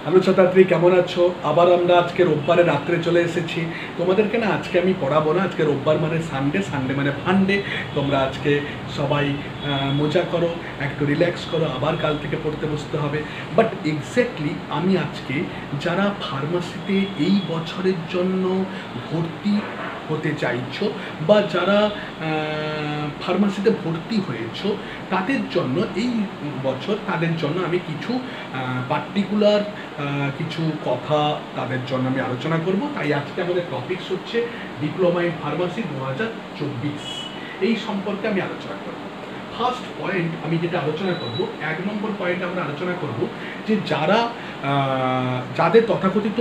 Hello ছাত্রী, কেমন আছো? আবার আমরা আজকে রোববারে রাত্রে চলে এসেছি। তোমাদেরকে না আজকে আমি পড়াবো না। আজকে রোববার মানে সানডে, সানডে মানে ফান্ডে। তোমরা আজকে সবাই মজা করো, একটু রিল্যাক্স করো, আবার কাল থেকে পড়তে বসতে হবে। বাট এক্স্যাক্টলি আমি আজকে যারা ফার্মাসিতে এই বছরের জন্য ভর্তি হতে চাইছো বা যারা ফার্মাসিতে ভর্তি হয়েছো তাদের জন্য এই বছর তাদের জন্য আমি কিছু পার্টিকুলার কিছু কথা তাদের জন্য আমি আলোচনা করব। তাই আজকে আমাদের টপিকস হচ্ছে ডিপ্লোমা ইন ফার্মাসি 2024, এই সম্পর্কে আমি আলোচনা করব। ফার্স্ট পয়েন্ট আমি যেটা আলোচনা করব, 1 নম্বর পয়েন্ট আমরা আলোচনা করব যে যাদের তথাকথিত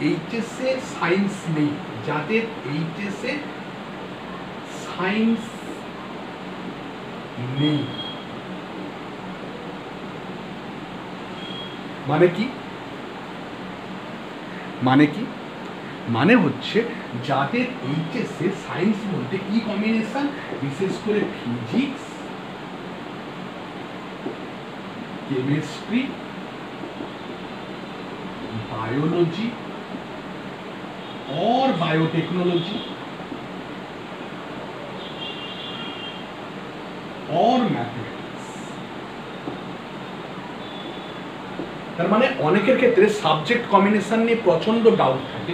এইচএসএ সায়েন্স নেই, যাদের এইচএসএ সায়েন্স নেই, মানে কি মানে হচ্ছে যাদের এইচএসএ সায়েন্স বলতে কি কম্বিনেশন, বিশেষ করে ফিজিক্স, কেমিস্ট্রি, बायोलॉजी और बायोटेक्नोलॉजी और मैथमेटिक्स। তার মানে অনেকের ক্ষেত্রে সাবজেক্ট কম্বিনেশন নিয়ে প্রচন্ড ডাউট থাকে।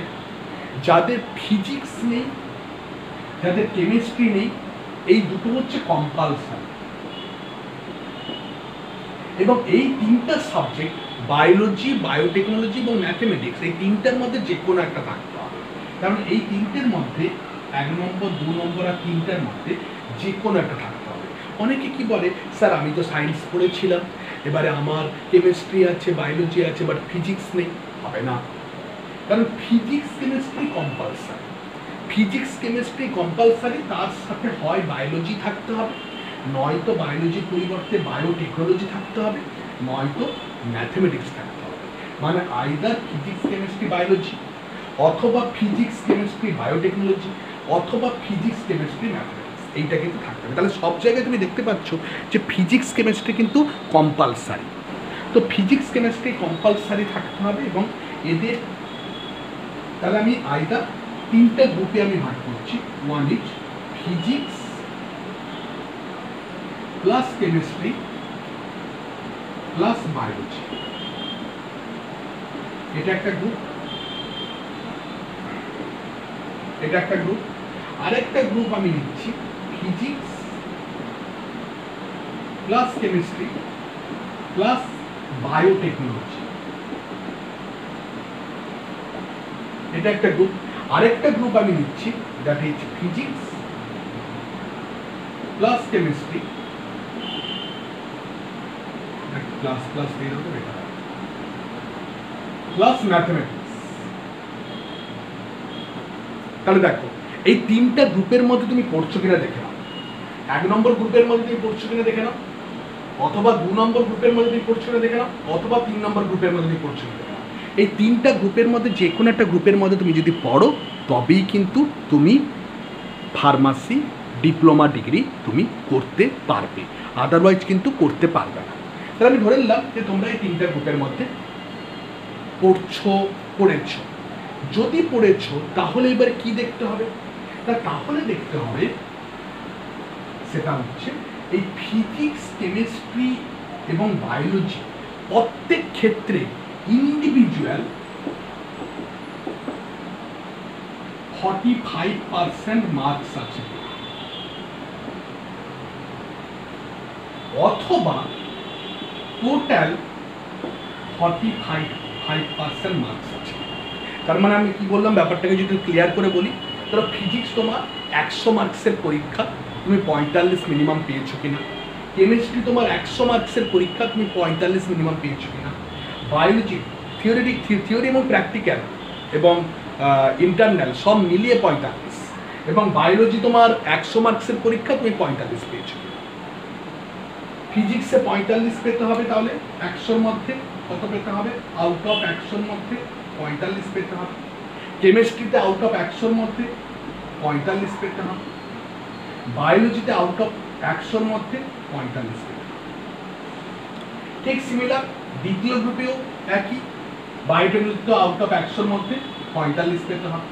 যাদের ফিজিক্স নেই, যাদের কেমিস্ট্রি নেই, এই দুটো হচ্ছে কম্পালসারি। এবং এই তিনটা সাবজেক্ট বায়োলজি, বায়োটেকনোলজি এবং ম্যাথমেটিক্স, এই তিনটার মধ্যে যে কোনো একটা থাকতে হবে। কারণ এই তিনটের মধ্যে 1 নম্বর, 2 নম্বর আর 3টার মধ্যে যে কোনো একটা থাকতে হবে। অনেকে কি বলে, স্যার আমি তো সায়েন্স পড়েছিলাম, এবারে আমার কেমিস্ট্রি আছে, বায়োলজি আছে, বাট ফিজিক্স নেই। হবে না, কারণ physics chemistry compulsory. Physics chemistry compulsory, তার সাথে হয় বায়োলজি থাকতে হবে, নয়তো বায়োলজির পরিবর্তে বায়োটেকনোলজি থাকতে হবে, নয়তো ম্যাথমেটিক্স থাকতে হবে। মানে আইদার ফিজিক্স কেমিস্ট্রি বায়োলজি, অথবা ফিজিক্স কেমিস্ট্রি বায়োটেকনোলজি, অথবা ফিজিক্স কেমিস্ট্রি ম্যাথমেটিক্স, এইটা কিন্তু থাকতে হবে। তাহলে সব জায়গায় তুমি দেখতে পাচ্ছ যে ফিজিক্স কেমিস্ট্রি কিন্তু কম্পালসারি। তো ফিজিক্স কেমিস্ট্রি কম্পালসারি থাকতে হবে। এবং এদের তাহলে আমি আইদার 3টে গ্রুপে আমি ভাগ করছি। 1 is physics plus chemistry plus biology, এটা একটা গ্রুপ, এটা একটা গ্রুপ। আরেকটা গ্রুপ আমি নিচ্ছি physics plus chemistry plus biotechnology, এটা একটা গ্রুপ। আরেকটা গ্রুপ আমি নিচ্ছি that is physics plus chemistry plus plus plus mathematics. তাহলে দেখো এই 3টা গ্রুপের মধ্যে তুমি পড়ছো কিনা দেখে নাও। 1 নম্বর গ্রুপের মধ্যে তুমি পড়ছো কিনা দেখে নাও, অথবা 2 নম্বর গ্রুপের মধ্যে তুমি পড়ছো কিনা দেখে নাও, অথবা 3 নম্বর গ্রুপের মধ্যে তুমি পড়ছো কিনা দেখে নাও। এই 3টা গ্রুপের মধ্যে যে কোনো একটা গ্রুপের মধ্যে তুমি যদি পড়ো, তবেই কিন্তু তুমি ফার্মাসি ডিপ্লোমা ডিগ্রি তুমি করতে পারবে, আদারওয়াইজ কিন্তু করতে পারবে না। তাহলে আমি ধরে নিলাম যে তোমরা এই 3টা গ্রুপের মধ্যে পড়েছো। যদি পড়েছো তাহলে এবার কি দেখতে হবে, তাহলে দেখতে হবে সেটা হচ্ছে এই ফিজিক্স, কেমিস্ট্রি এবং বায়োলজি প্রত্যেক ক্ষেত্রে ইন্ডিভিজুয়াল 45% মার্কস আছে, অথবা টোটাল 45% মার্কস আছে। তার মানে আমি কি বললাম, ব্যাপারটাকে যদি ক্লিয়ার করে বলি, তাহলে ফিজিক্স তোমার 100 মার্কসের পরীক্ষা, তুমি 45 মিনিমাম পেয়েছো কিনা। কেমিস্ট্রি তোমার 100 মার্কসের পরীক্ষা, তুমি 45 মিনিমাম পেয়েছো কিনা। বায়োলজি থিওরি এবং প্র্যাকটিক্যাল এবং ইন্টারনাল সব মিলিয়ে 45, এবং বায়োলজি তোমার 100 মার্কসের পরীক্ষা, তুমি 45 পেয়েছো কিনা। ফিজিক্সে 45 পেতে হবে, তাহলে 100-র মধ্যে কত পেতে হবে, আউট অফ 100-র মধ্যে 45 পেতে হবে। কেমিস্ট্রিতে আউট অফ 100-র মধ্যে 45 পেতে হবে। বায়োলজিতে আউট অফ 100-র মধ্যে 45 পেতে হবে। ঠিক সিমিলার দ্বিতীয় গ্রুপেও একই, বায়োটেকনোলজি তো আউট অফ 100-র মধ্যে 45 পেতে হবে,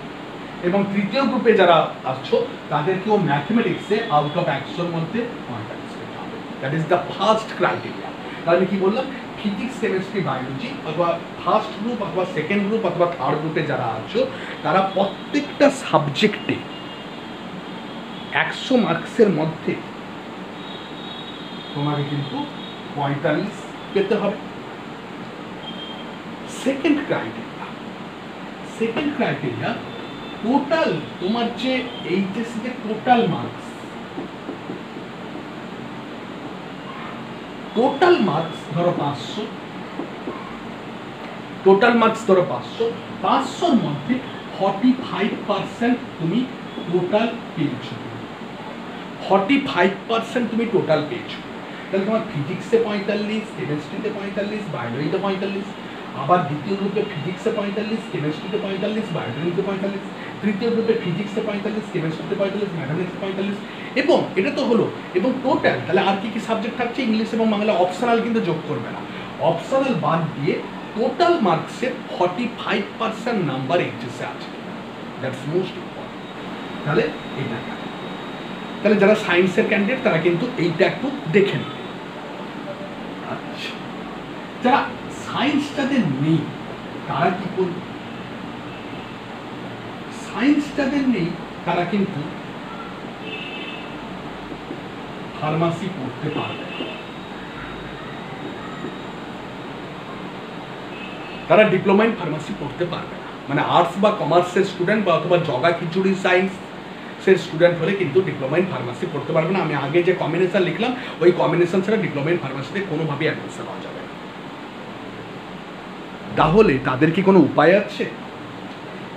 এবং তৃতীয় গ্রুপে যারা আসছো তাদেরকেও ম্যাথমেটিক্সে আউট অফ 100-র মধ্যে 45 পেতে হবে। That is the first criteria. তাহলে কি বললাম, ফিজিক্স, কেমিস্ট্রি, বায়োলজি অথবা ফার্স্ট গ্রুপ অথবা সেকেন্ড গ্রুপ অথবা থার্ড গ্রুপে যারা আছো তারা প্রত্যেকটা সাবজেক্টে 100 মার্কসের মধ্যে তোমাকে কিন্তু 45 পেতে হবে। সেকেন্ড ক্রাইটেরিয়া টোটাল তোমার যে এইচএসসি তে টোটাল মার্কস ধরো 500, টোটাল মার্কস ধরো 500-500-র মধ্যে 45% তুমি টোটাল পেয়েছো, 45% তুমি টোটাল পেয়েছো। তাহলে তোমার ফিজিক্সে 45, কেমিস্ট্রিতে 45, বায়োলজিতে 45, আবার দ্বিতীয় গ্রুপে ফিজিক্সে 45, কেমিস্ট্রিতে 45, বায়োলজিতে 45, তৃতীয় গ্রুপে ফিজিক্সে 45, কেমিস্ট্রিতে 45, ম্যাথমেটিক্সে 45, এবং এটা তো হলো, এবং টোটাল তাহলে আর কি কি সাবজেক্ট থাকছে, ইংলিশ এবং বাংলা অপশনাল কিন্তু যোগ করবে না, অপশনাল বাদ দিয়ে টোটাল মার্কসের 45% নাম্বার এইচএসে আছে। That's most important. তাহলে এটা, তাহলে যারা সায়েন্সের ক্যান্ডিডেট তারা কিন্তু এইটা একটু দেখে নেবে। আচ্ছা, যারা সায়েন্স যাদের নেই তারা কি করবে? সায়েন্স যাদের নেই তারা কিন্তু ফার্মাসি পড়তে পারবে, তারা ডিপ্লোমা ইন ফার্মাসি পড়তে পারবে না। মানে আর্টস বা কমার্সের স্টুডেন্ট বা অথবা জগা খিচুড়ি সায়েন্স সেই স্টুডেন্ট হলে কিন্তু ডিপ্লোমা ইন ফার্মাসি পড়তে পারবে না। আমি আগে যে কম্বিনেশন লিখলাম ওই কম্বিনেশন ছাড়া ডিপ্লোমা ইন ফার্মাসিতে কোনোভাবেই অ্যাডমিশন হওয়া যাবে না। তাহলে তাদের কি কোনো উপায় আছে?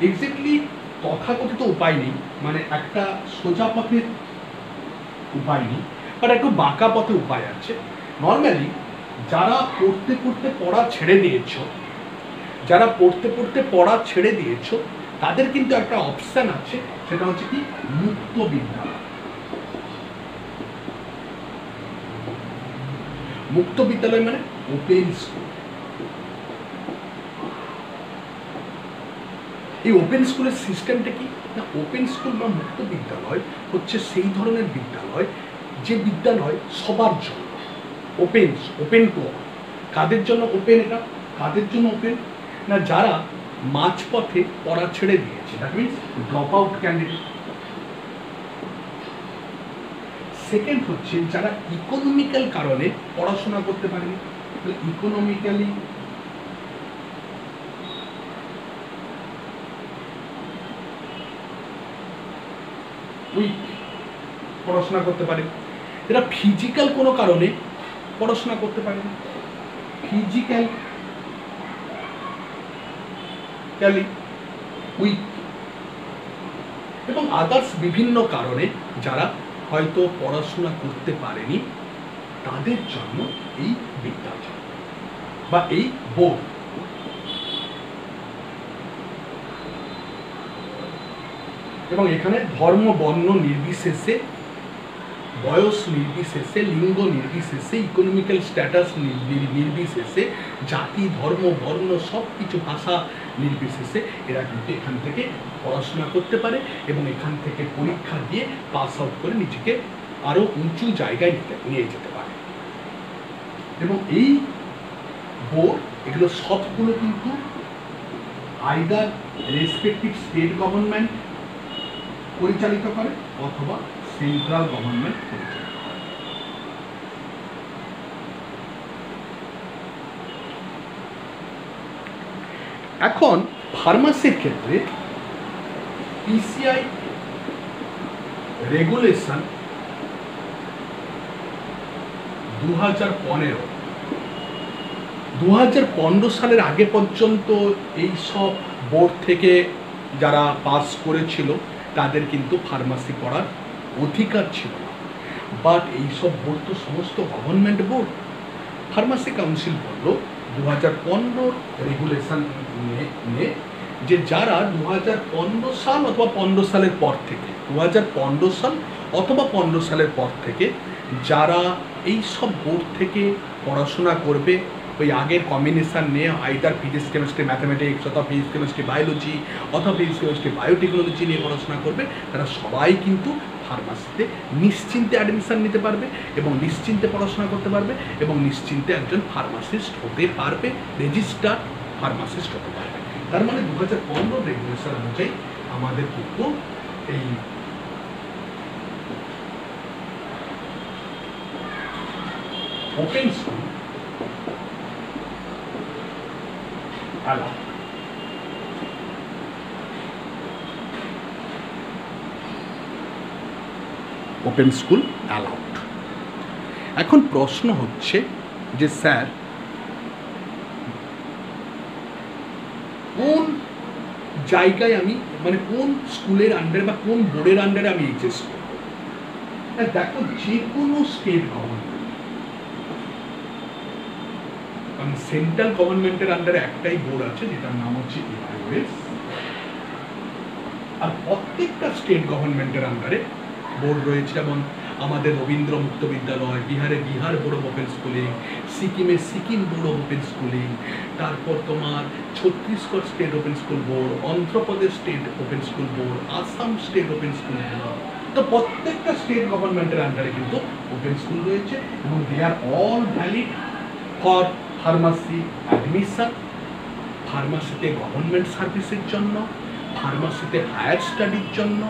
এক্স্যাক্টলি তথাকথিত উপায় নেই, মানে একটা সোজা পথের উপায় নেই, বাট একটু বাঁকা পথে উপায় আছে। নর্মালি যারা পড়তে পড়তে পড়া ছেড়ে দিয়েছো তাদের কিন্তু একটা অপশন আছে, সেটা হচ্ছে কি মুক্ত বিদ্যালয়। মুক্ত বিদ্যালয় মানে ওপেন স্কুল। এই ওপেন স্কুলের সিস্টেমটা কি না, ওপেন স্কুল বা মুক্ত বিদ্যালয় হচ্ছে সেই ধরনের বিদ্যালয় যে বিদ্যালয় সবার জন্য ওপেন টু অল। কাদের জন্য ওপেন? এটা কাদের জন্য ওপেন না, যারা মাঝপথে পড়া ছেড়ে দিয়েছে, that means drop out candidate. Second হচ্ছে যারা ইকোনমিক্যাল কারণে পড়াশোনা করতে পারেনি, ইকোনমিক্যালি উইক পড়াশোনা করতে পারে, এরা ফিজিক্যাল কোনো কারণে পড়াশোনা করতে পারে না, ফিজিক্যালি উইক, এবং আদার্স বিভিন্ন কারণে যারা হয়তো পড়াশোনা করতে পারেনি তাদের জন্য এই বিদ্যালয় বা এই বোর্ড। এবং এখানে ধর্ম, বর্ণ নির্বিশেষে, বয়স নির্বিশেষে, লিঙ্গ নির্বিশেষে, ইকোনমিক্যাল স্ট্যাটাস নির্বিশেষে, জাতি, ধর্ম, বর্ণ সব কিছু, ভাষা নির্বিশেষে এরা কিন্তু এখান থেকে পড়াশোনা করতে পারে এবং এখান থেকে পরীক্ষা দিয়ে পাস আউট করে নিজেকে আরও উঁচু জায়গায় নিয়ে যেতে পারে। এবং এই বোর্ড এগুলো সবগুলো কিন্তু আইদার রেসপেক্টিভ স্টেট গভর্নমেন্ট পরিচালিত করে অথবা সেন্ট্রাল গভর্নমেন্ট পরিচালিত করে। এখন ফার্মাসির ক্ষেত্রে পিসিআই রেগুলেশন 2015 সালের আগে পর্যন্ত এই সব বোর্ড থেকে যারা পাস করেছিল তাদের কিন্তু ফার্মাসি পড়ার অধিকার ছিল না। বাট এইসব বোর্ড তো সমস্ত গভর্নমেন্ট বোর্ড। ফার্মাসি কাউন্সিল বলল 2015 রেগুলেশন নিয়ে যে যারা 2015 সাল অথবা 15 সালের পর থেকে 2015 সাল অথবা 15 সালের পর থেকে যারা এই সব বোর্ড থেকে পড়াশোনা করবে ওই আগের কম্বিনেশান নিয়ে আইদার ফিজিক্স কেমিস্ট্রি ম্যাথামেটিক্স অথবা ফিজিক্স কেমিস্ট্রি বায়োলজি অথবা ফিজিক্স কেমিস্ট্রি বায়োটেকনোলজি নিয়ে পড়াশোনা করবে, তারা সবাই কিন্তু ফার্মাসিতে নিশ্চিন্তে অ্যাডমিশান নিতে পারবে এবং নিশ্চিন্তে পড়াশোনা করতে পারবে এবং নিশ্চিন্তে একজন ফার্মাসিস্ট হতে পারবে, রেজিস্টার ফার্মাসিস্ট হতে পারবে। তার মানে 2015 রেগুলেশন অনুযায়ী আমাদের কিন্তু এই open school allow. Open school allowed. এখন প্রশ্ন হচ্ছে যে স্যার কোন জায়গায় আমি মানে কোন স্কুলের আন্ডারে বা কোন বোর্ডের আন্ডারে আমি এইচএস করব? দেখো, যে কোনো স্টেট গভর্নমেন্ট, কারণ সেন্ট্রাল গভর্নমেন্টের আন্ডারে একটাই বোর্ড আছে যেটার নাম হচ্ছে এআইওএস, আর প্রত্যেকটা স্টেট গভর্নমেন্টের আন্ডারে বোর্ড রয়েছে। যেমন আমাদের রবীন্দ্র মুক্ত বিদ্যালয়, বিহারে Bihar board of open schooling, সিকিমে Sikkim board of open schooling, তারপর তোমার Chhattisgarh state open school board, Andhra Pradesh state open school board, Assam state open school board. তো প্রত্যেকটা স্টেট গভর্নমেন্টের আন্ডারে কিন্তু ওপেন স্কুল রয়েছে এবং they are all valid for pharmacy admission, ফার্মাসিতে গভর্নমেন্ট সার্ভিসের জন্য, ফার্মাসিতে হায়ার স্টাডির জন্য,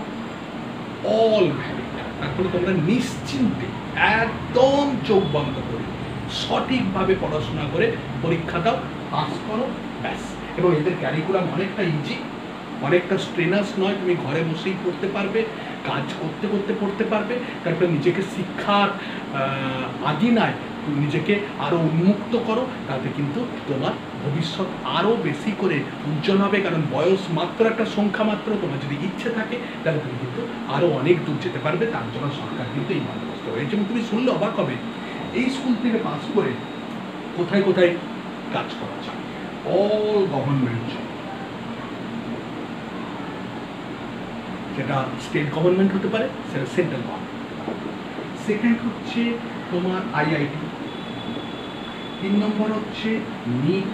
অল ভ্যালিড। তারপরে তোমরা নিশ্চিন্তে একদম চোখ বন্ধ করে সঠিকভাবে পড়াশোনা করে পরীক্ষা দাও, পাস করো, ব্যাস। এবং এদের ক্যারিকুলাম অনেকটা ইজি, অনেকটা স্ট্রেনাস নয়, তুমি ঘরে বসেই পড়তে পারবে, কাজ করতে করতে পড়তে পারবে। তারপরে নিজেকে শিক্ষার আদিনায় নিজেকে আরও উন্মুক্ত করো, তাতে কিন্তু তোমার ভবিষ্যৎ আরও বেশি করে উজ্জ্বল হবে। কারণ বয়স মাত্র একটা সংখ্যা মাত্র, তোমার যদি ইচ্ছে থাকে তাহলে তুমি কিন্তু আরও অনেক দূর যেতে পারবে। তার জন্য সরকার কিন্তু এই বন্দোবস্ত হয়েছে। এবং তুমি শুনলে অবাক হবে, এই স্কুল থেকে পাস করে কোথায় কোথায় কাজ করা যায়, অল গভর্নমেন্ট জব, সেটা স্টেট গভর্নমেন্ট হতে পারে, সেটা সেন্ট্রাল গভর্নমেন্ট। সেকেন্ড হচ্ছে তোমার আইআইটি, 3 নম্বর হচ্ছে নিট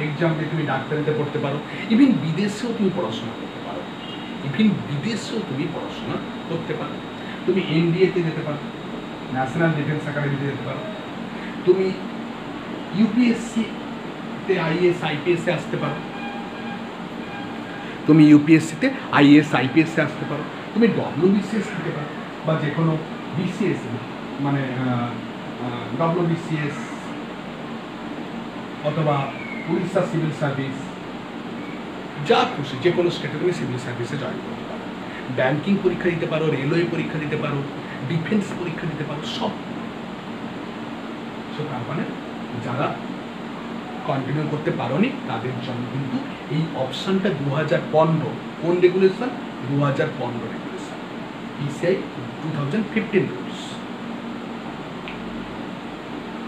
এক্সাম দিয়ে তুমি ডাক্তারিতে পড়তে পারো, ইভিন বিদেশেও তুমি পড়াশোনা করতে পারো, তুমি এনডিএতে যেতে পারো, ন্যাশনাল ডিফেন্স একাডেমিতে যেতে পারো, তুমি ইউপিএসসিতে আইএএস আইপিএসে আসতে পারো, তুমি ডব্লিউবিসিএস দিতে পারো, বা যে কোনো বিসিএস মানে ডব্লিউবিসিএস অথবা উড়িষ্যা সিভিল সার্ভিস, যা খুশি যে কোনো স্টেটে তুমি সিভিল সার্ভিসে জয়েন করতে পারো, ব্যাংকিং পরীক্ষা দিতে পারো, রেলওয়ে পরীক্ষা দিতে পারো, ডিফেন্স পরীক্ষা দিতে পারো, সব। তার মানে যারা কন্টিনিউ করতে পারোনি তাদের জন্য কিন্তু এই অপশানটা 2015 কোন রেগুলেশন, 2015 রেগুলেশন, পিসিআই 2015 রুলস।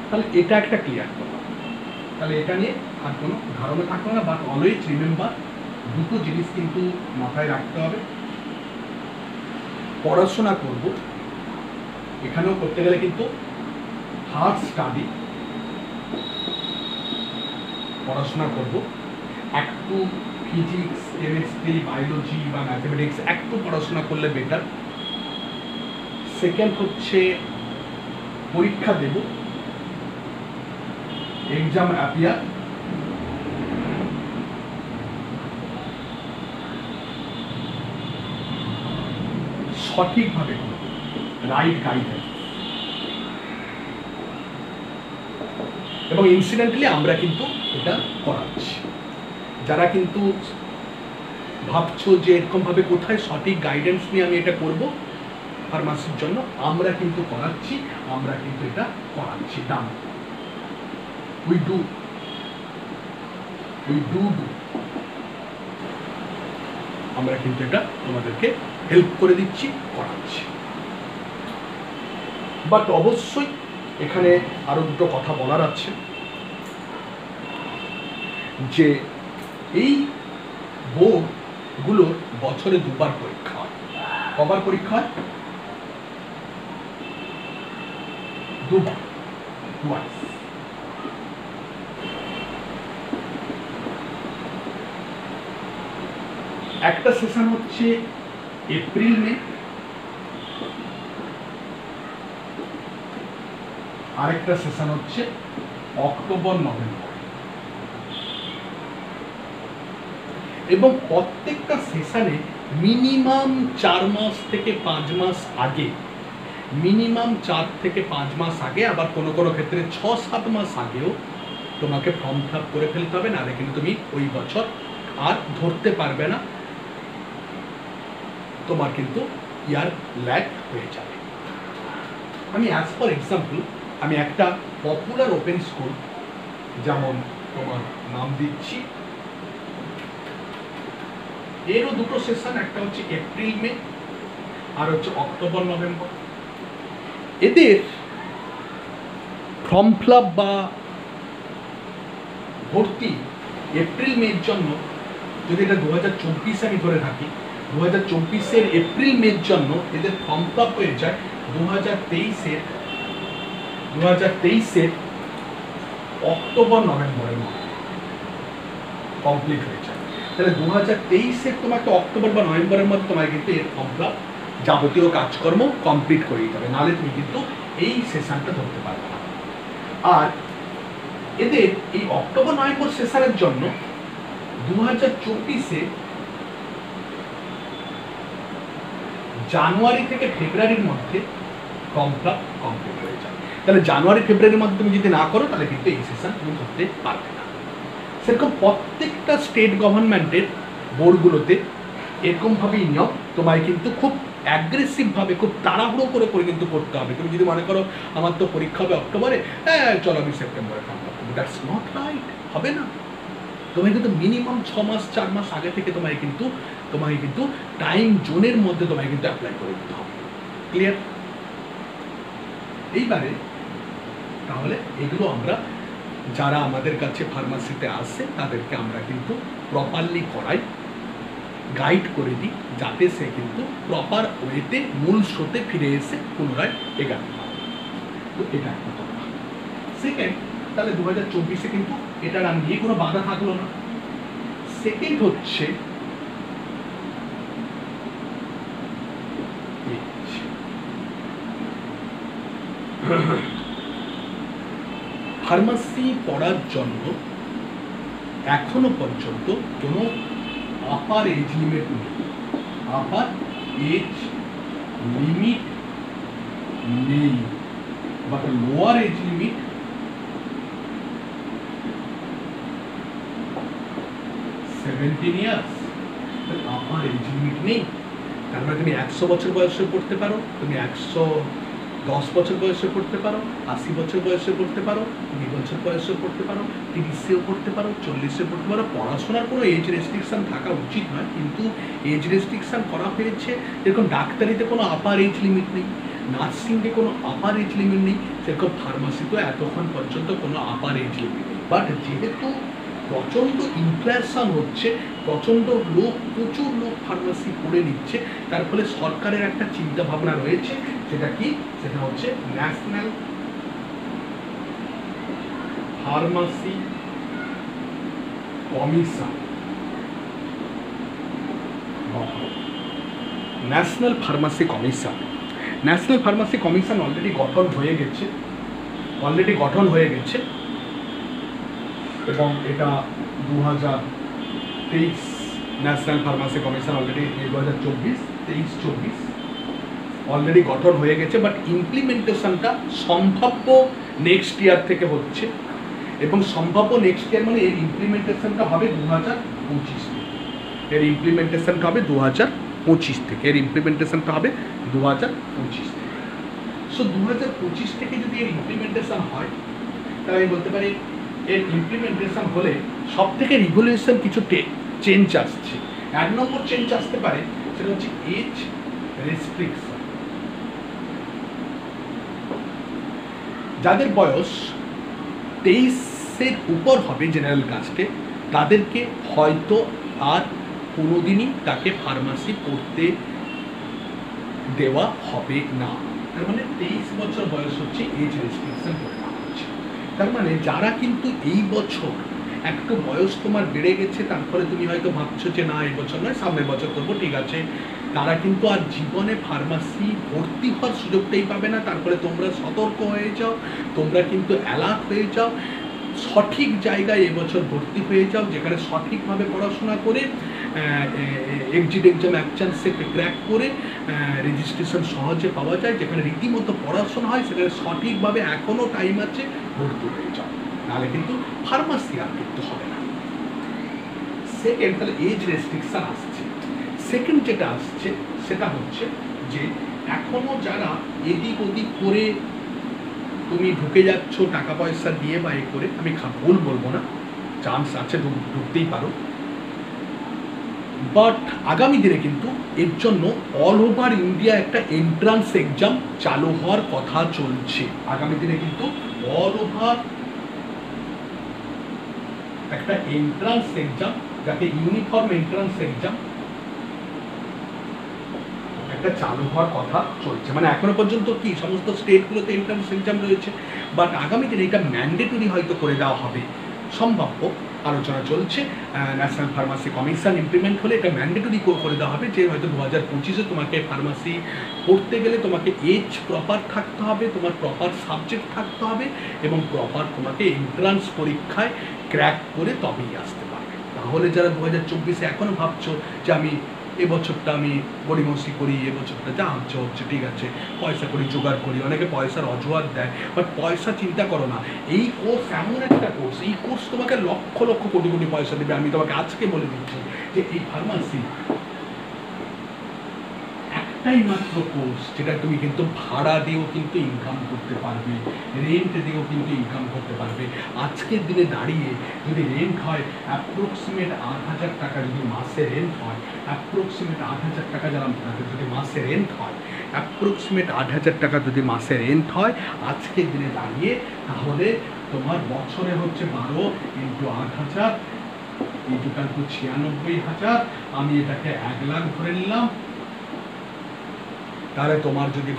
তাহলে এটা একটা ক্লিয়ার করলাম। তাহলে এটা নিয়ে আর কোনো ধারণা থাকলো না, বাট অলওয়েজ রিমেম্বার দুটো জিনিস কিন্তু মাথায় রাখতে হবে। পড়াশোনা করব, এখানেও করতে গেলে কিন্তু হার্ড স্টাডি পড়াশোনা করব, একটু ফিজিক্স কেমিস্ট্রি বায়োলজি বা ম্যাথমেটিক্স একটু পড়াশোনা করলে বেটার। সেকেন্ড হচ্ছে পরীক্ষা দেব, এক্সাম অ্যাপিয়ার, সঠিকভাবে রাইট গাইডেন্স। এবং ইনসিডেন্টালি আমরা কিন্তু এটা করাচ্ছি। যারা কিন্তু ভাবছো যে এরকমভাবে কোথায় সঠিক গাইডেন্স নিয়ে আমি এটা করব ফার্মাসির জন্য, আমরা কিন্তু করাচ্ছি, ডান। উই ডু আমরা কিন্তু এটা তোমাদেরকে হেল্প করে দিচ্ছি, করাচ্ছি। বাট অবশ্যই এখানে আরো দুটো কথা বলার আছে, যে এই বোর্ডগুলোর বছরে 2বার পরীক্ষা হয়। কবার পরীক্ষা হয়? 2বার। একটা সেশন হচ্ছে এপ্রিল মে, আরেকটা সেশন হচ্ছে অক্টোবর নভেম্বর। এবং প্রত্যেকটা সেশনে মিনিমাম 4 মাস থেকে 5 মাস আগে, মিনিমাম 4 থেকে 5 মাস আগে, আবার কোনো কোনো ক্ষেত্রে 6-7 মাস আগেও তোমাকে ফর্ম ফিল আপ করে ফেলতে হবে, নাহলে কিন্তু তুমি ওই বছর আর ধরতে পারবে না, তোমার কিন্তু ইয়ার ল্যাগ হয়ে যাবে। আমি অ্যাজ ফর এক্সাম্পল আমি একটা পপুলার ওপেন স্কুল, যেমন তোমার নাম দিচ্ছি, এরও দুটো সেশন, একটা হচ্ছে এপ্রিল মে আর হচ্ছে অক্টোবর নভেম্বর। এদের ফর্ম ফিল আপ বা ভর্তি এপ্রিল মের জন্য, যদি এটা 2024 আমি ধরে থাকি, 2024-এর এপ্রিল মের জন্য এদের ফর্ম ফিল আপ হয়ে যায় 2023-এর অক্টোবর নভেম্বরের মধ্যে কমপ্লিট হয়ে যায়। তাহলে 2023-এর তোমাকে অক্টোবর বা নভেম্বরের মধ্যে তোমার কিন্তু এর ফর্ম ফিল আপ যাবতীয় কাজকর্ম কমপ্লিট করে দিতে হবে, নাহলে তুমি কিন্তু এই সেশনটা ধরতে পারবে না। আর এদের এই অক্টোবর নভেম্বর সেশনের জন্য 2024-এ জানুয়ারি থেকে ফেব্রুয়ারির মধ্যে ফর্ম ফিল আপ কমপ্লিট হয়ে যায়। তাহলে জানুয়ারি ফেব্রুয়ারির মধ্যে তুমি যদি না করো, তাহলে কিন্তু এই সেশন তুমি ধরতে পারবে না। সেরকম প্রত্যেকটা স্টেট গভর্নমেন্টের বোর্ডগুলোতে এরকমভাবেই নিয়ম, তোমায় কিন্তু খুব অ্যাগ্রেসিভভাবে, খুব তাড়াহুড়ো করে করে কিন্তু করতে হবে। তুমি যদি মনে করো আমার তো পরীক্ষা হবে অক্টোবরে, চলো আমি সেপ্টেম্বরে ফর্ম ফিল আপ করবো, দ্যাটস নট রাইট, হবে না। তোমায় কিন্তু মিনিমাম 6 মাস 4 মাস আগে থেকে তোমায় কিন্তু টাইম জোনের মধ্যে তোমায় কিন্তু অ্যাপ্লাই করে দিতে হবে। ক্লিয়ার? এইবারে তাহলে এগুলো আমরা যারা আমাদের কাছে ফার্মাসিতে আসে তাদেরকে আমরা কিন্তু প্রপারলি করাই, গাইড করে দিই, যাতে সে কিন্তু প্রপার ওয়েতে মূল স্রোতে ফিরে এসে পুনরায় এগাতে পারে। তো এটা একটা কথা। সেকেন্ড, তাহলে 2024-এ কিন্তু এটার আর নিয়ে কোনো বাধা থাকলো না। সেকেন্ড হচ্ছে ফার্মাসি পড়ার জন্য এখনো পর্যন্ত কোনো আপার এজ লিমিট নেই। আপার এজ লিমিট নেই, but lower age limit 17 years. Upper age limit নেই, তার মানে তুমি 100 বছর বয়সে পড়তে পারো, তুমি 110 বছর বয়সে পড়তে পারো, 80 বছর বয়সে পড়তে পারো, 20 বছর বয়সে পড়তে পারো, 30-এও পড়তে পারো, 40-এ পড়তে পারো। পড়াশোনার কোনো এজ রেস্ট্রিকশন থাকা উচিত নয়, কিন্তু এজ রেস্ট্রিকশন করা হয়েছে। এরকম ডাক্তারিতে কোনো আপার এজ লিমিট নেই, নার্সিংয়ে কোনো আপার এজ লিমিট নেই, সেরকম ফার্মাসিতেও এতক্ষণ পর্যন্ত কোনো আপার এজ লিমিট নেই। বাট যেহেতু প্রচণ্ড ইনফ্লেশন হচ্ছে, প্রচুর লোক ফার্মাসি পড়ে নিচ্ছে, তার ফলে সরকারের একটা চিন্তা ভাবনা রয়েছে, সেটা কি? সেটা হচ্ছে national pharmacy commission. National pharmacy commission already গঠন হয়ে গেছে, এবং এটা 2023 national pharmacy commission already 2024 already গঠন হয়ে গেছে। বাট ইমপ্লিমেন্টেশনটা সম্ভাব্য নেক্সট ইয়ার থেকে হচ্ছে, এবং সম্ভাব্য নেক্সট ইয়ার মানে এর ইমপ্লিমেন্টেশনটা হবে 2025 থেকে। এর ইমপ্লিমেন্টেশনটা হবে 2025 থেকে। সো 2025 থেকে যদি এর ইমপ্লিমেন্টেশন হয়, তাহলে আমি বলতে পারি এর ইমপ্লিমেন্টেশন হলে সব থেকে রিভলিউশন কিছু চেঞ্জ আসছে। 1 নম্বর চেঞ্জ আসতে পারে, সেটা হচ্ছে এজ রেস্ট্রিকশন। যাদের বয়স 23-এর উপর হবে জেনারেল কাস্টে, তাদেরকে হয়তো আর কোনোদিনই তাকে ফার্মাসি পড়তে দেওয়া হবে না। তার মানে 23 বছর বয়স হচ্ছে এজ রেস্ট্রিকশন করে দেওয়া হচ্ছে। তার মানে যারা কিন্তু এই বছর একটু বয়স তোমার বেড়ে গেছে, তারপরে তুমি হয়তো ভাবছো যে না এই বছর নয় সামনের বছর করবো, ঠিক আছে, তারা কিন্তু আর জীবনে ফার্মাসি ভর্তি হওয়ার সুযোগটাই পাবে না। তারপরে তোমরা সতর্ক হয়ে যাও, তোমরা কিন্তু অ্যালার্ট হয়ে যাও, সঠিক জায়গায় এবছর ভর্তি হয়ে যাও, যেখানে সঠিকভাবে পড়াশোনা করে এক্সিট এক্সাম এক চান্সে ক্র্যাক করে রেজিস্ট্রেশন সহজে পাওয়া যায়, যেখানে রীতিমতো পড়াশোনা হয়, সেখানে সঠিকভাবে এখনও টাইম আছে, ভর্তি হয়ে যাও, নাহলে কিন্তু ফার্মাসি আর কিন্তু হবে না। সেকেন্ড, তাহলে এজ রেস্ট্রিকশন আসছে। সেকেন্ড যেটা আসছে সেটা হচ্ছে যে এখনো যারা এদিক ওদিক করে তুমি ঢুকে যাচ্ছ টাকা পয়সা দিয়ে বা এ করে, আমি ভুল বলবো না, চান্স আছে, ঢুকতেই পারো, বাট আগামী দিনে কিন্তু এর জন্য অল ওভার ইন্ডিয়া একটা এন্ট্রান্স এক্সাম চালু হওয়ার কথা চলছে। আগামী দিনে কিন্তু অল ওভার একটা এন্ট্রান্স এক্সাম, যাকে ইউনিফর্ম এন্ট্রান্স এক্সাম, একটা চালু হওয়ার কথা চলছে। মানে এখনো পর্যন্ত কি সমস্ত স্টেটগুলোতে এন্ট্রান্স এক্সাম রয়েছে, বাট আগামী দিনে এটা ম্যান্ডেটরি হয়তো করে দেওয়া হবে, সম্ভাব্য, আলোচনা চলছে। ন্যাশনাল ফার্মাসি কমিশন ইমপ্লিমেন্ট হলে এটা ম্যান্ডেটরি করে দেওয়া হবে, যে হয়তো 2025-এ তোমাকে ফার্মাসি পড়তে গেলে তোমাকে এজ প্রপার থাকতে হবে, তোমার প্রপার সাবজেক্ট থাকতে হবে, এবং প্রপার তোমাকে এন্ট্রান্স পরীক্ষায় ক্র্যাক করে তবেই আসতে পারবে। তাহলে যারা 2024-এ এখনও ভাবছো যে আমি এবছরটা আমি গড়িমসি করি, এবছরটা যা হচ্ছে ঠিক আছে, পয়সা করি, জোগাড় করি, অনেকে পয়সার অজুহাত দেয়, বাট পয়সা চিন্তা করো না, এই কোর্স এমন একটা কোর্স, এই কোর্স তোমাকে লক্ষ লক্ষ কোটি কোটি পয়সা দেবে। আমি তোমাকে আজকে বলে দিচ্ছি যে এই ফার্মাসি একটাই মাত্র কোর্স, যেটা তুমি কিন্তু ভাড়া দিয়েও কিন্তু ইনকাম করতে পারবে, রেন্ট দিয়েও কিন্তু ইনকাম করতে পারবে। আজকের দিনে দাঁড়িয়ে যদি রেন্ট হয় অ্যাপ্রক্সিমেট 8,000 টাকা, যদি মাসে রেন্ট হয় অ্যাপ্রক্সিমেট 8,000 টাকা, যারা যদি মাসে রেন্ট হয় অ্যাপ্রক্সিমেট 8,000 টাকা যদি মাসে রেন্ট হয় আজকের দিনে দাঁড়িয়ে, তাহলে তোমার বছরে হচ্ছে 12 × 8,000 এই টোটাল তো 96,000, আমি এটাকে 1 লাখ ধরে নিলাম। তাহলে তোমার যদি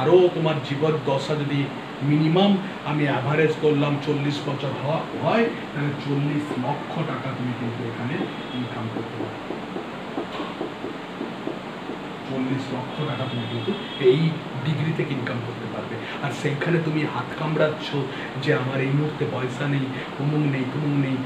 আরও তোমার জীবন দশা যদি মিনিমাম আমি অ্যাভারেজ করলাম 40 বছর হয়, তাহলে 40 লক্ষ টাকা তুমি কিন্তু এখানে ইনকাম করতে পারো। 40 লক্ষ টাকা তুমি কিন্তু এই ডিগ্রি থেকে ইনকাম করতে পারবে। আর সেইখানে তুমি হাত কামড়াচ্ছ যে আমার এই মুহূর্তে পয়সা নেই, অমুক নেই, তুমুক নেই,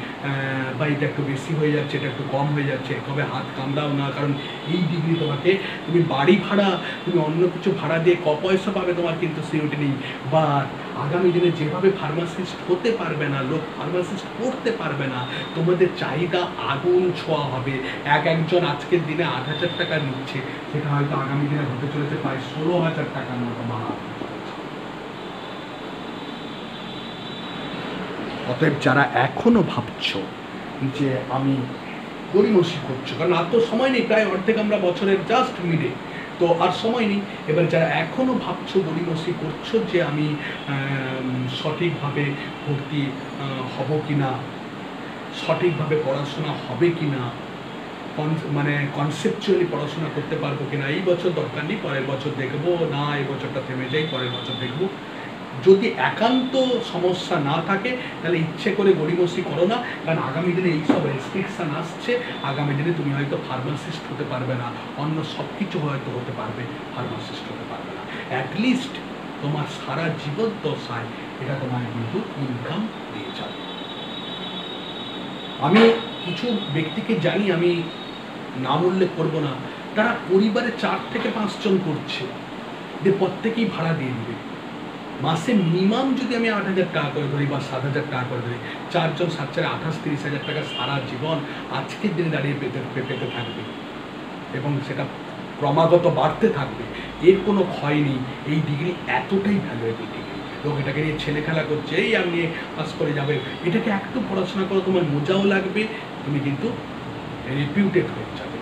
বা এটা একটু বেশি হয়ে যাচ্ছে, এটা একটু কম হয়ে যাচ্ছে, তবে হাত কামড়াও না, কারণ এই ডিগ্রি তোমাকে, তুমি বাড়ি ভাড়া, তুমি অন্য কিছু ভাড়া দিয়ে পয়সা পাবে, তোমার কিন্তু সিওরিটি নেই। বা আগামী দিনে যেভাবে ফার্মাসিস্ট হতে পারবে না, লোক ফার্মাসিস্ট পড়তে পারবে না, তোমাদের চাহিদা আগুন ছোঁয়া হবে। একজন আজকের দিনে 8,000 টাকা নিচ্ছে, সেটা হয়তো আগামী দিনে হতে চলেছে প্রায় 16,000 টাকার মতো বাড়া। অতএব যারা এখনো ভাবছো যে আমি গড়িমসি করছো, কারণ আর তো সময় নেই, প্রায় অর্ধেক আমরা বছরের জাস্ট মিডে, তো আর সময় নেই। এবার যারা এখনো ভাবছো গড়িমসি করছো যে আমি সঠিকভাবে ভর্তি হব কি না, সঠিকভাবে পড়াশোনা হবে কি না, মানে কনসেপচুয়ালি পড়াশোনা করতে পারবো কিনা, এই বছর দরকার নেই, পরের বছর দেখবো, না এই বছরটা থেমে যাই, পরের বছর দেখবো, যদি একান্ত সমস্যা না থাকে তাহলে ইচ্ছে করে গড়িমসি করো না, কারণ আগামী দিনে এইসব রেস্ট্রিকশান আসছে, আগামী দিনে তুমি হয়তো ফার্মাসিস্ট হতে পারবে না, অন্য সব কিছু হয়তো হতে পারবে, ফার্মাসিস্ট হতে পারবে না। অ্যাটলিস্ট তোমার সারা জীবন দশায় এটা তোমার কিন্তু ইনকাম দিয়ে যাবে। আমি কিছু ব্যক্তিকে জানি, আমি নাম উল্লেখ করবো না, তারা পরিবারে 4 থেকে 5 জন করছে, যে প্রত্যেকেই ভাড়া দিয়ে দিবে। মাসে মিনিমাম যদি আমি 8,000 টাকা করে ধরি বা 7,000 টাকা করে ধরি, 4 জন 7 × 28 30,000 টাকা সারা জীবন আজকের দিনে দাঁড়িয়ে পেতে থাকবে, এবং সেটা ক্রমাগত বাড়তে থাকবে, এর কোনো ক্ষয় নেই। এই ডিগ্রি এতটাই ভ্যালুয়েবল ডিগ্রি, লোক এটাকে নিয়ে ছেলে খেলা করছে, এই আমি পাস করে যাবে, এটাকে একটু পড়াশোনা করো, তোমার মজাও লাগবে, তুমি কিন্তু রেপিউটেড হয়ে যাবে।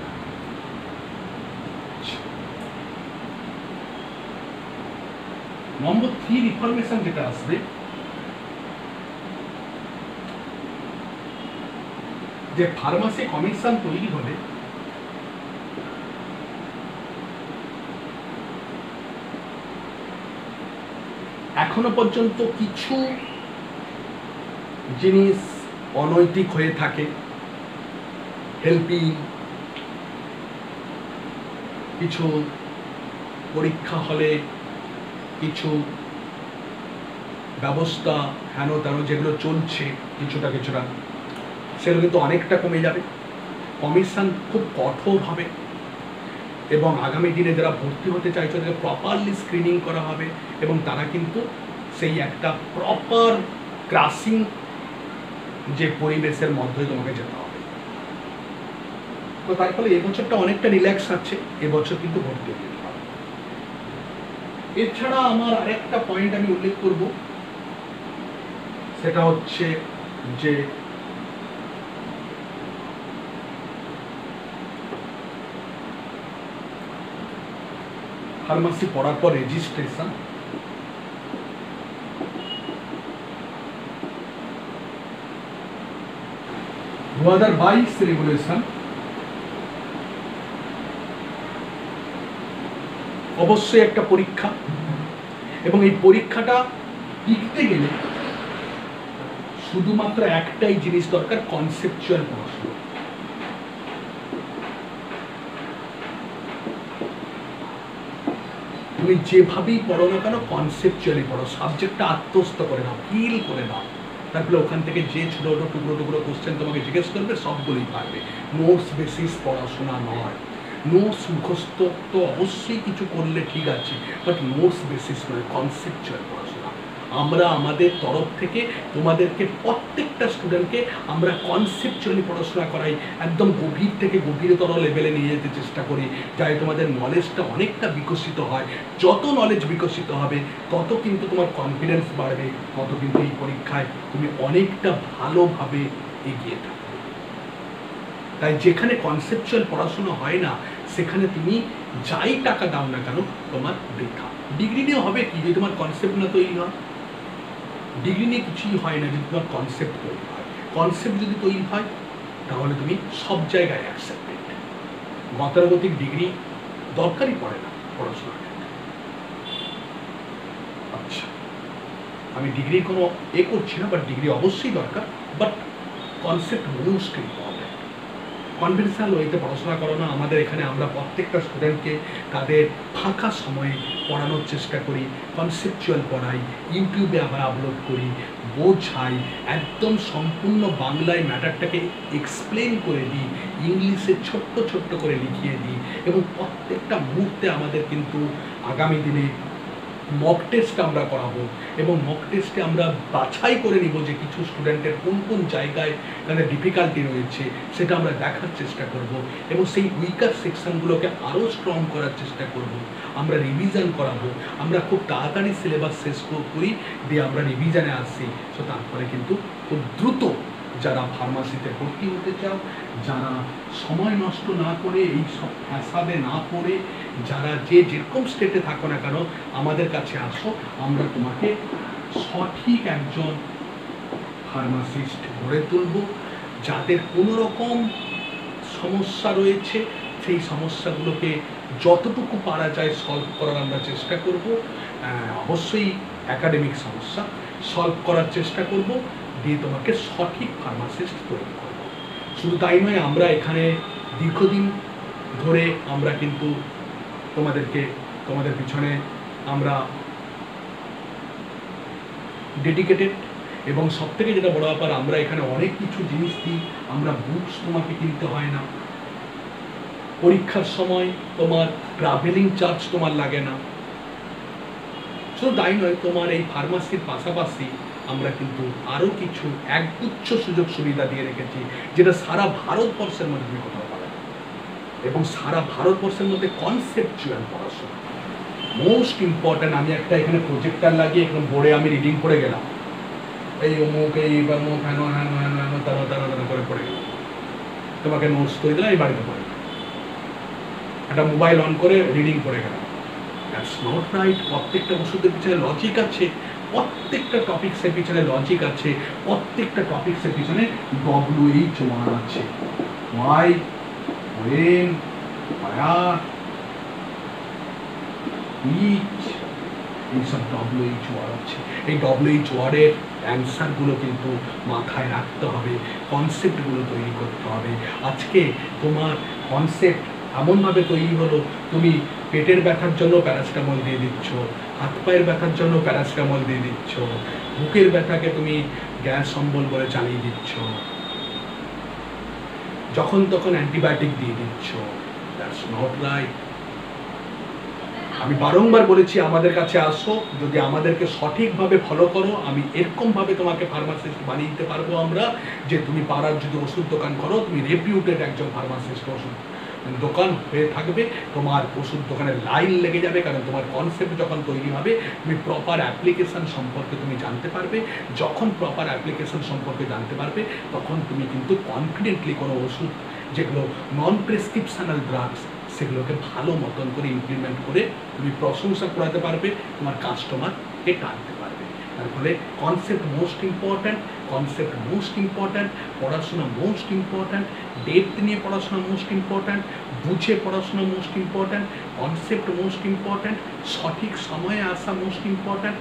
নম্বর 3 রিফরমেশন যেটা আসবে, যে ফার্মাসি কমিশন তৈরি হলে এখনো পর্যন্ত কিছু জিনিস অনৈতিক হয়ে থাকে, হেল্পিং, কিছু পরীক্ষা হলে কিছু ব্যবস্থা হেন তেন যেগুলো চলছে কিছুটা সেগুলো কিন্তু অনেকটা কমে যাবে। কমিশন খুব কঠোর হবে এবং আগামী দিনে যারা ভর্তি হতে চাইছে তাদেরকে প্রপারলি স্ক্রিনিং করা হবে এবং তারা কিন্তু সেই একটা প্রপার ক্রাসিং যে পরিবেশের মধ্যে তোমাকে যেতে হবে। তো তার ফলে এবছরটা অনেকটা রিল্যাক্স আছে, এবছর কিন্তু ভর্তি হতে হবে। এছাড়া আমার আরেকটা পয়েন্ট আমি উল্লেখ করব, সেটা হচ্ছে যে ফার্মাসি পড়ার পর রেজিস্ট্রেশন, রেগুলেশন অবশ্যই একটা পরীক্ষা এবং এই পরীক্ষাটা টিকতে গেলে শুধুমাত্র একটাই জিনিস দরকার, কনসেপচুয়াল পড়াশোনা। তুমি যেভাবেই পড়ো না কেন কনসেপচুয়ালি পড়ো, সাবজেক্টটা আত্মস্থ করে নাও, ফিল করে নাও, তারপরে ওখান থেকে যে ছোট ছোট টুকরো কোশ্চেন তোমাকে জিজ্ঞেস করবে সবগুলোই পারবে। নোটস বেসিস পড়াশোনা নয়, নোটস মুখস্থ তো অবশ্যই কিছু করলে ঠিক আছে, বাট নোটস বেসিস নয়, কনসেপচুয়াল পড়াশোনা। আমরা আমাদের তরফ থেকে তোমাদেরকে প্রত্যেকটা স্টুডেন্টকে আমরা কনসেপচুয়ালি পড়াশোনা করাই, একদম গভীর থেকে গভীরতর লেভেলে নিয়ে যেতে চেষ্টা করি, যাতে তোমাদের নলেজটা অনেকটা বিকশিত হয়। যত নলেজ বিকশিত হবে তত কিন্তু তোমার কনফিডেন্স বাড়বে, তত কিন্তু এই পরীক্ষায় তুমি অনেকটা ভালোভাবে এগিয়ে থাকবে। তাই যেখানে কনসেপচুয়াল পড়াশোনা হয় না সেখানে তুমি যাই টাকা দাও না কেন তোমার বৃথা। ডিগ্রি নিয়ে হবে কি, যে তোমার কনসেপ্ট না তৈরি হয়? ডিগ্রি নিয়ে কিছুই হয় না যদি তোমার কনসেপ্ট তৈরি হয়। কনসেপ্ট যদি তৈরি হয় তাহলে তুমি সব জায়গায় অ্যাকসেপ্টেড। গতানুগতিক ডিগ্রি দরকারই পড়ে না পড়াশোনার ক্ষেত্রে। আচ্ছা, আমি ডিগ্রির কোনো করছি না, বাট ডিগ্রি অবশ্যই দরকার, but concept most important. Conventional ওয়েতে পড়াশোনা করো না। আমাদের এখানে আমরা প্রত্যেকটা স্টুডেন্টকে তাদের ফাঁকা সময়ে পড়ানোর চেষ্টা করি, কনসেপচুয়াল পড়াই, ইউটিউবে আমরা আপলোড করি, বোঝাই, একদম সম্পূর্ণ বাংলায় ম্যাটারটাকে এক্সপ্লেন করে দিই, ইংলিশে ছোট্ট করে লিখিয়ে দিই এবং প্রত্যেকটা মুহূর্তে আমাদের কিন্তু আগামী দিনে মক টেস্ট আমরা করাবো এবং মক টেস্টে আমরা বাছাই করে নিব যে কিছু স্টুডেন্টের কোন জায়গায় তাদের ডিফিকাল্টি রয়েছে সেটা আমরা দেখার চেষ্টা করব এবং সেই উইকার সেকশনগুলোকে আরও স্ট্রং করার চেষ্টা করব। আমরা রিভিশন করাবো, আমরা খুব তাড়াতাড়ি সিলেবাস শেষ করি দিয়ে আমরা রিভিশনে আসি। তো তারপরে কিন্তু খুব দ্রুত যারা ফার্মাসিতে ভর্তি হতে চাও, যারা সময় নষ্ট না করে এই সব ফ্যাসাদে না পড়ে, যারা যেরকম স্টেটে থাকো না কেন আমাদের কাছে আসো, আমরা তোমাকে সঠিক একজন ফার্মাসিস্ট গড়ে তুলব। যাদের কোনো রকম সমস্যা রয়েছে সেই সমস্যাগুলোকে যতটুকু পারা যায় সলভ করার আমরা চেষ্টা করব। অবশ্যই একাডেমিক সমস্যা সলভ করার চেষ্টা করব, দিয়ে তোমাকে সঠিক ফার্মাসিস্ট তৈরি করব। শুধু তাই নয়, আমরা এখানে দীর্ঘদিন ধরে আমরা কিন্তু তোমাদের পিছনে আমরা ডেডিকেটেড এবং সবথেকে যেটা বড় ব্যাপার, আমরা এখানে অনেক কিছু জিনিস দিই। আমরা বুকস তোমাকে কিনতে হয় না, পরীক্ষার সময় তোমার ট্রাভেলিং চার্জ তোমার লাগে না। শুধু তাই নয়, তোমার এই ফার্মাসির পাশাপাশি আমরা কিন্তু আরও কিছু একগুচ্ছ সুযোগ সুবিধা দিয়ে রেখেছি, যেটা সারা ভারতবর্ষের মধ্যে তুমি কোথাও পাবে এবং সারা ভারতবর্ষের মধ্যে কনসেপচুয়াল পড়াশোনা মোস্ট ইম্পর্ট্যান্ট। আমি একটা এখানে প্রজেক্টার লাগিয়ে এখানে বোর্ডে আমি রিডিং করে গেলাম, এই অমুক এই অমুক হেন করে পড়ে গেলাম, তোমাকে নোটস করে দিলাম, এই বাড়িতে পড়ে একটা মোবাইল অন করে রিডিং করে গেলাম। That's not right. প্রত্যেকটা ওষুধের পিছনে লজিক আছে, প্রত্যেকটা টপিক্সের পিছনে লজিক আছে, প্রত্যেকটা টপিক্সের পিছনে WH1 আছে, why, when, where, which, এইসব WHO আছে, এই WHO-এর অ্যান্সারগুলো কিন্তু মাথায় রাখতে হবে, কনসেপ্টগুলো তৈরি করতে হবে। আজকে তোমার কনসেপ্ট এমনভাবে তৈরি হলো, তুমি পেটের ব্যথার জন্য প্যারাসিটামল দিয়ে দিচ্ছ, হাত পায়ের ব্যথার জন্য প্যারাসিটামল দিয়ে দিচ্ছ, বুকের ব্যথাকে তুমি গ্যাস অম্বল বলে চালিয়ে দিচ্ছ, যখন তখন অ্যান্টিবায়োটিক দিয়ে দিচ্ছ। That's not right. আমি বারংবার বলেছি আমাদের কাছে আসো, যদি আমাদেরকে সঠিকভাবে ফলো করো, আমি এরকমভাবে তোমাকে ফার্মাসিস্ট বানিয়ে দিতে পারবো আমরা, যে তুমি পাড়ার যদি ওষুধ দোকান করো, তুমি রেপিউটেড একজন ফার্মাসিস্ট ওষুধ দোকান হয়ে থাকবে, তোমার ওষুধ দোকানের লাইন লেগে যাবে, কারণ তোমার কনসেপ্ট যখন তৈরি হবে, তুমি প্রপার অ্যাপ্লিকেশন সম্পর্কে তুমি জানতে পারবে। যখন প্রপার অ্যাপ্লিকেশন সম্পর্কে জানতে পারবে, তখন তুমি কিন্তু কনফিডেন্টলি কোনো ওষুধ যেগুলো নন প্রেসক্রিপশনাল ড্রাগস, সেগুলোকে ভালো মতন করে ইমপ্লিমেন্ট করে তুমি প্রশংসা করাতে পারবে, তোমার কাস্টমারকে টানতে পারবে। তার ফলে concept most important, concept most important, পড়াশোনা মোস্ট ইম্পর্ট্যান্ট, ডেপথ নিয়ে পড়াশোনা মোস্ট ইম্পর্ট্যান্ট, বুঝে পড়াশোনা most important, concept most important, সঠিক সময়ে আসা মোস্ট ইম্পর্ট্যান্ট,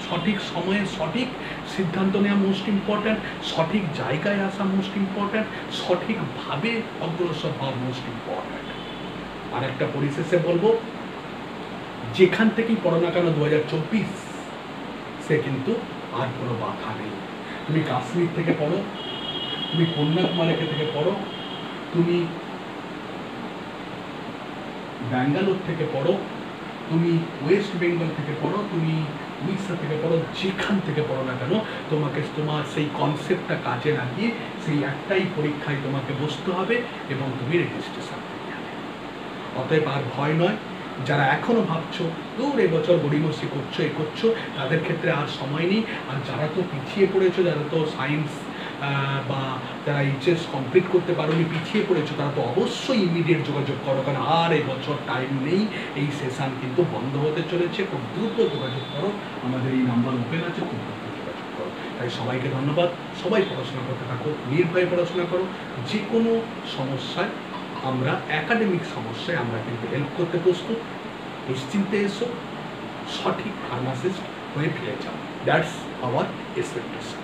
সঠিক সময়ে সঠিক সিদ্ধান্ত নেওয়া মোস্ট ইম্পর্ট্যান্ট, সঠিক জায়গায় আসা মোস্ট ইম্পর্ট্যান্ট, সঠিকভাবে অগ্রসর হওয়া মোস্ট ইম্পর্ট্যান্ট। আর একটা পরিশেষে বলবো, যেখান থেকেই পড়ো না কেন 2024, সে কিন্তু আর কোনো বাধা নেই। তুমি কাশ্মীর থেকে পড়ো, তুমি কন্যাকুমারী থেকে পড়ো, তুমি ব্যাঙ্গালোর থেকে পড়ো, তুমি ওয়েস্ট বেঙ্গল থেকে পড়ো, তুমি উড়িষ্যা থেকে পড়ো, যেখান থেকে পড়ো না কেন, তোমাকে তোমার সেই কনসেপ্টটা কাজে লাগিয়ে সেই একটাই পরীক্ষায় তোমাকে বসতে হবে এবং তুমি রেজিস্ট্রেশন পেয়ে যাবে। অতএব আর ভয় নয়। যারা এখনো ভাবছো দূর এবছর গড়িমসি করছো, এ করছো, তাদের ক্ষেত্রে আর সময় নেই। আর যারা তো পিছিয়ে পড়েছো, যারা তো সায়েন্স বা যারা এইচএস কমপ্লিট করতে পারোনি, পিছিয়ে পড়েছো, তারা তো অবশ্যই ইমিডিয়েট যোগাযোগ করো, কারণ আর এবছর টাইম নেই। এই সেশন কিন্তু বন্ধ হতে চলেছে, খুব দ্রুত যোগাযোগ করো, আমাদের এই নাম্বার ওপেন আছে, খুব দ্রুত যোগাযোগ করো। তাই সবাইকে ধন্যবাদ। সবাই পড়াশোনা করতে থাকো, নির্ভয়ে পড়াশোনা করো। যে কোনো সমস্যায় আমরা, একাডেমিক সমস্যায় আমরা কিন্তু হেল্প করতে প্রস্তুত। নিশ্চিন্তে এসো, সঠিক ফার্মাসিস্ট হয়ে ফিরে যাও। That's our expectation.